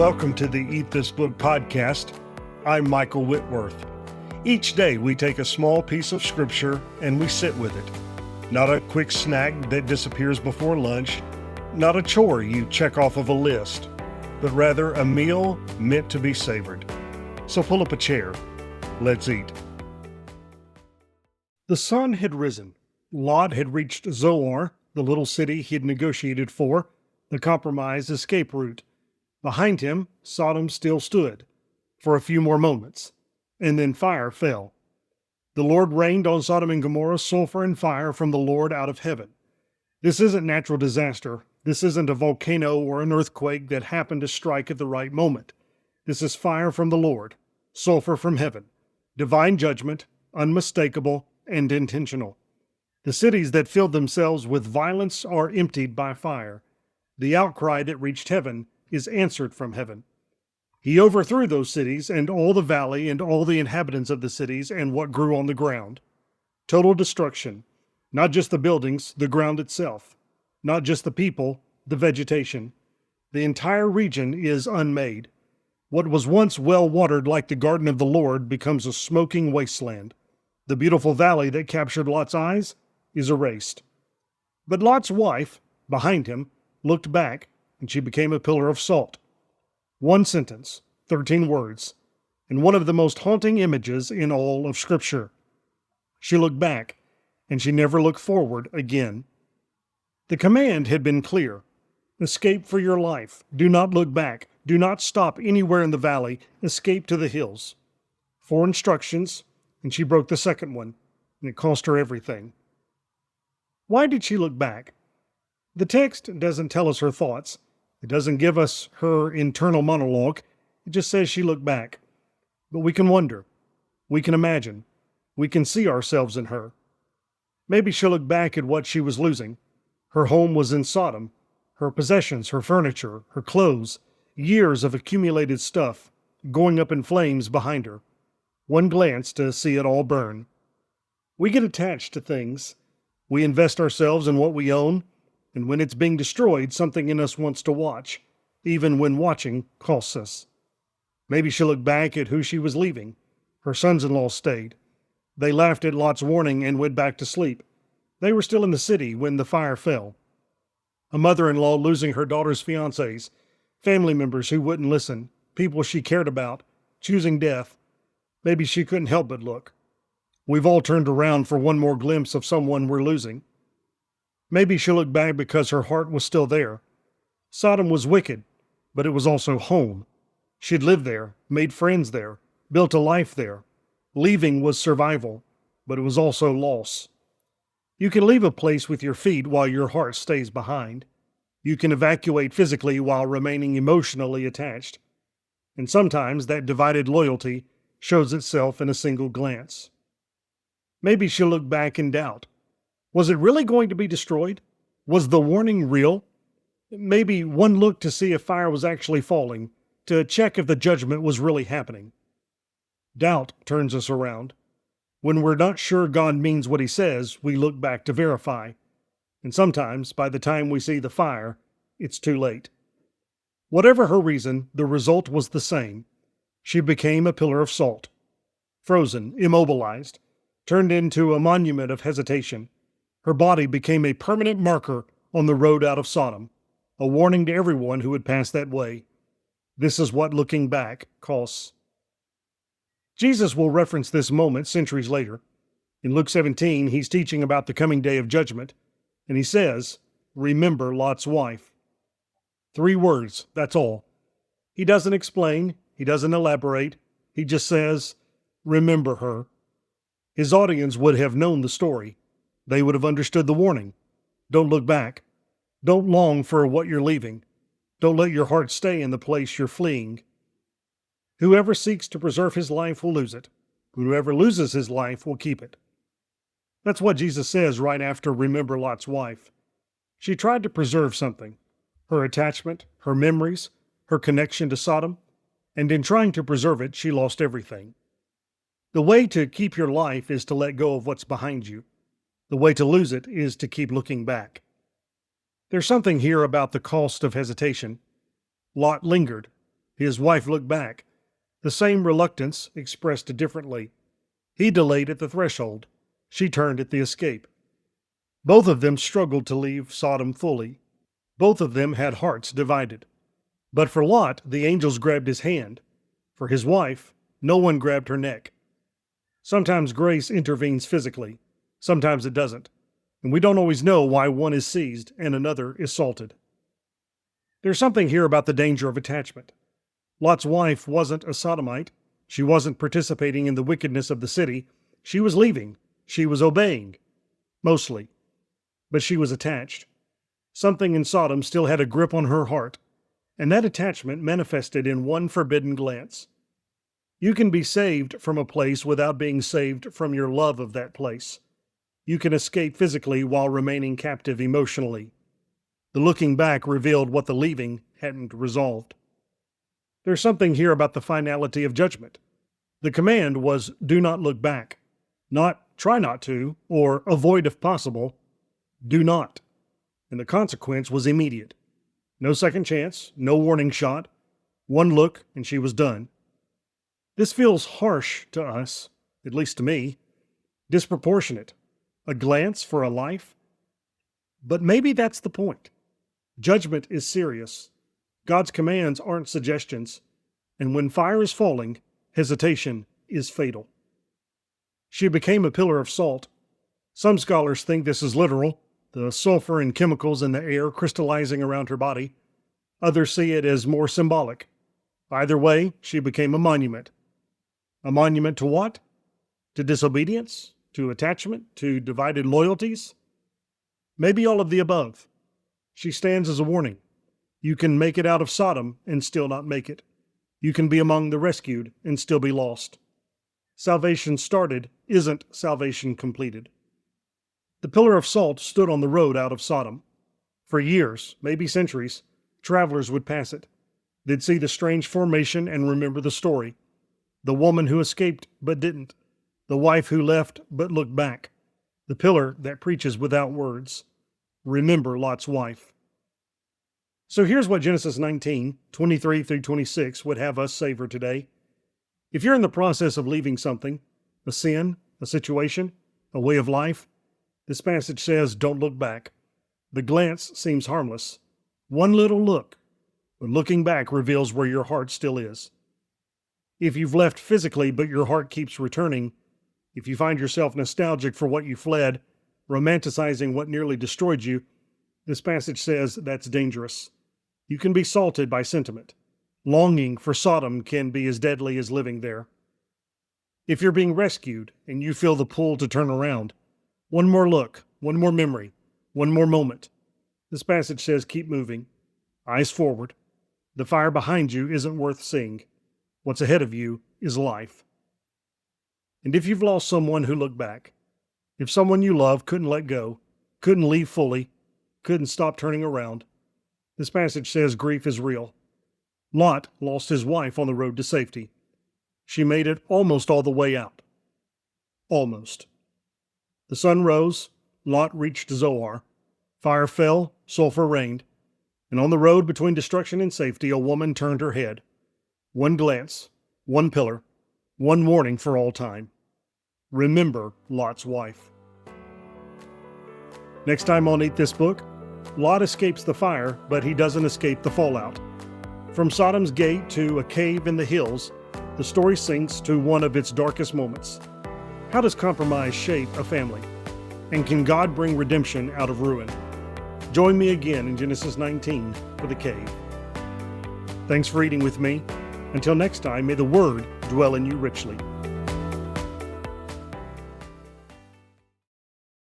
Welcome to the Eat This Book podcast. I'm Michael Whitworth. Each day we take a small piece of scripture and we sit with it. Not a quick snack that disappears before lunch, not a chore you check off of a list, but rather a meal meant to be savored. So pull up a chair. Let's eat. The sun had risen. Lot had reached Zoar, the little city he had negotiated for, the compromise escape route. Behind him, Sodom still stood, for a few more moments, and then fire fell. The Lord rained on Sodom and Gomorrah sulfur and fire from the Lord out of heaven. This isn't natural disaster. This isn't a volcano or an earthquake that happened to strike at the right moment. This is fire from the Lord, sulfur from heaven, divine judgment, unmistakable and intentional. The cities that filled themselves with violence are emptied by fire. The outcry that reached heaven is answered from heaven. He overthrew those cities and all the valley and all the inhabitants of the cities and what grew on the ground. Total destruction. Not just the buildings, the ground itself. Not just the people, the vegetation. The entire region is unmade. What was once well-watered like the garden of the Lord becomes a smoking wasteland. The beautiful valley that captured Lot's eyes is erased. But Lot's wife, behind him, looked back, and she became a pillar of salt. One sentence, 13 words, and one of the most haunting images in all of Scripture. She looked back, and she never looked forward again. The command had been clear. Escape for your life. Do not look back. Do not stop anywhere in the valley. Escape to the hills. 4 instructions, and she broke the second one, and it cost her everything. Why did she look back? The text doesn't tell us her thoughts. It doesn't give us her internal monologue. It just says she looked back. But we can wonder. We can imagine. We can see ourselves in her. Maybe she'll look back at what she was losing. Her home was in Sodom. Her possessions, her furniture, her clothes, years of accumulated stuff, going up in flames behind her. One glance to see it all burn. We get attached to things. We invest ourselves in what we own. And when it's being destroyed, something in us wants to watch, even when watching costs us. Maybe she'll look back at who she was leaving. Her sons-in-law stayed. They laughed at Lot's warning and went back to sleep. They were still in the city when the fire fell. A mother-in-law losing her daughter's fiancés, family members who wouldn't listen, people she cared about, choosing death. Maybe she couldn't help but look. We've all turned around for one more glimpse of someone we're losing. Maybe she'll look back because her heart was still there. Sodom was wicked, but it was also home. She'd lived there, made friends there, built a life there. Leaving was survival, but it was also loss. You can leave a place with your feet while your heart stays behind. You can evacuate physically while remaining emotionally attached. And sometimes that divided loyalty shows itself in a single glance. Maybe she'll look back in doubt. Was it really going to be destroyed? Was the warning real? Maybe one look to see if fire was actually falling, to check if the judgment was really happening. Doubt turns us around. When we're not sure God means what he says, we look back to verify. And sometimes, by the time we see the fire, it's too late. Whatever her reason, the result was the same. She became a pillar of salt. Frozen, immobilized, turned into a monument of hesitation. Her body became a permanent marker on the road out of Sodom, a warning to everyone who would pass that way. This is what looking back costs. Jesus will reference this moment centuries later. In Luke 17, he's teaching about the coming day of judgment, and he says, "Remember Lot's wife." 3 words, that's all. He doesn't explain, he doesn't elaborate, he just says, "Remember her." His audience would have known the story. They would have understood the warning. Don't look back. Don't long for what you're leaving. Don't let your heart stay in the place you're fleeing. Whoever seeks to preserve his life will lose it. Whoever loses his life will keep it. That's what Jesus says right after remember Lot's wife. She tried to preserve something. Her attachment, her memories, her connection to Sodom. And in trying to preserve it, she lost everything. The way to keep your life is to let go of what's behind you. The way to lose it is to keep looking back. There's something here about the cost of hesitation. Lot lingered. His wife looked back, the same reluctance expressed differently. He delayed at the threshold. She turned at the escape. Both of them struggled to leave Sodom fully. Both of them had hearts divided. But for Lot, the angels grabbed his hand. For his wife, no one grabbed her neck. Sometimes grace intervenes physically. Sometimes it doesn't. And we don't always know why one is seized and another is salted. There's something here about the danger of attachment. Lot's wife wasn't a sodomite. She wasn't participating in the wickedness of the city. She was leaving. She was obeying. Mostly. But she was attached. Something in Sodom still had a grip on her heart, and that attachment manifested in one forbidden glance. You can be saved from a place without being saved from your love of that place. You can escape physically while remaining captive emotionally. The looking back revealed what the leaving hadn't resolved. There's something here about the finality of judgment. The command was, do not look back. Not try not to, or avoid if possible. Do not. And the consequence was immediate. No second chance, no warning shot. One look, and she was done. This feels harsh to us, at least to me. Disproportionate. A glance for a life. But maybe that's the point. Judgment is serious. God's commands aren't suggestions. And when fire is falling, hesitation is fatal. She became a pillar of salt. Some scholars think this is literal, the sulfur and chemicals in the air crystallizing around her body. Others see it as more symbolic. Either way, she became a monument. A monument to what? To disobedience? To attachment? To divided loyalties? Maybe all of the above. She stands as a warning. You can make it out of Sodom and still not make it. You can be among the rescued and still be lost. Salvation started isn't salvation completed. The pillar of salt stood on the road out of Sodom. For years, maybe centuries, travelers would pass it. They'd see the strange formation and remember the story. The woman who escaped but didn't. The wife who left but looked back. The pillar that preaches without words. Remember Lot's wife. So here's what Genesis 19, 23 through 26 would have us savor today. If you're in the process of leaving something, a sin, a situation, a way of life, this passage says, don't look back. The glance seems harmless. One little look, but looking back reveals where your heart still is. If you've left physically but your heart keeps returning, if you find yourself nostalgic for what you fled, romanticizing what nearly destroyed you, this passage says that's dangerous. You can be salted by sentiment. Longing for Sodom can be as deadly as living there. If you're being rescued and you feel the pull to turn around, one more look, one more memory, one more moment. This passage says keep moving. Eyes forward. The fire behind you isn't worth seeing. What's ahead of you is life. And if you've lost someone who looked back, if someone you love couldn't let go, couldn't leave fully, couldn't stop turning around, this passage says grief is real. Lot lost his wife on the road to safety. She made it almost all the way out. Almost. The sun rose, Lot reached Zoar. Fire fell, sulfur rained, and on the road between destruction and safety, a woman turned her head. One glance, one pillar, one warning for all time. Remember Lot's wife. Next time on Eat This Book, Lot escapes the fire, but he doesn't escape the fallout. From Sodom's gate to a cave in the hills, the story sinks to one of its darkest moments. How does compromise shape a family? And can God bring redemption out of ruin? Join me again in Genesis 19 for the cave. Thanks for eating with me. Until next time, may the Word dwell in you richly.